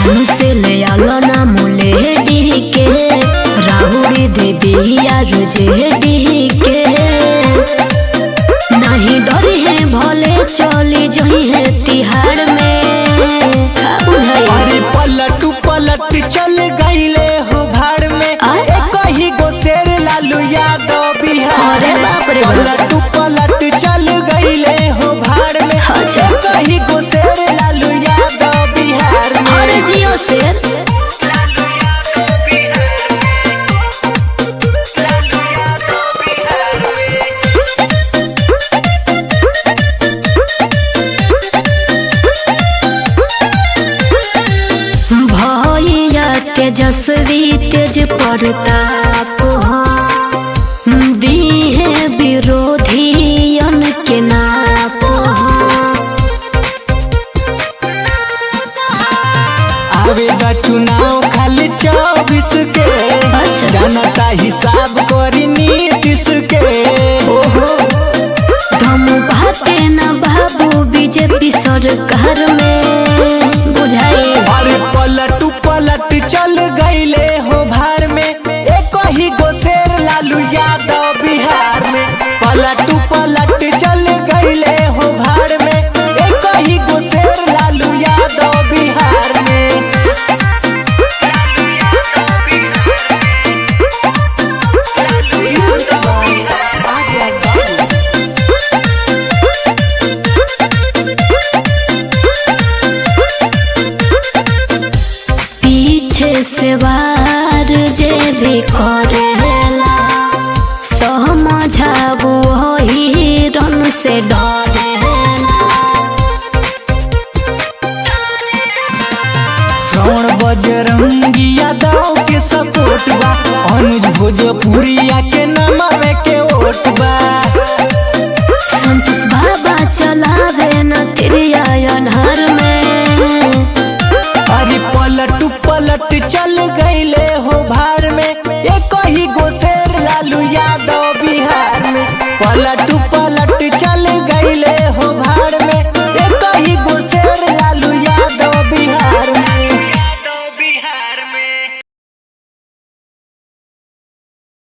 से ले आलो ना मोले डी के राहुड़ी दे दिया रोजे डी के नहीं डरी है भले चली जही है तिहाड़ में। अरे पलट पलट चल गईले हो भाड़ में एक ही गो शेर लालू यादव बिहार। अरे बाप रे पलट पलट चल गईले हो भाड़ में एक ही गो शेर लालू यादव बिहार में। अरे जियो शेर तेजस्वी तेज प्रताप दी है विरोधियन के नाप। आवेगा चुनाव खाली 24 के जनता हिसाब करी नीतीश के। तुम बाटे न बाबू बीजेपी सरकार में बुझाई। अरे पलट पलट चल गईले हो भाड़ में एक ही गो शेर लालू यादव बिहार में। पलट पलट चल गईले हो भाड़ में एक ही गो शेर लालू यादव बिहार में। पीछे से वार जे भी करेला समझाबू ही रन से डरेला। श्रवण बजरंगी यादव के सपोर्ट बा अनुज भोजपुरिया के नमावे के वोट बा। संतोष बाबा चलावे न तिरिया अनहर में। अरे पलट पलट चल गईले हो भाड़ में एक ही गो शेर लालू यादव बिहार में। पलट पलट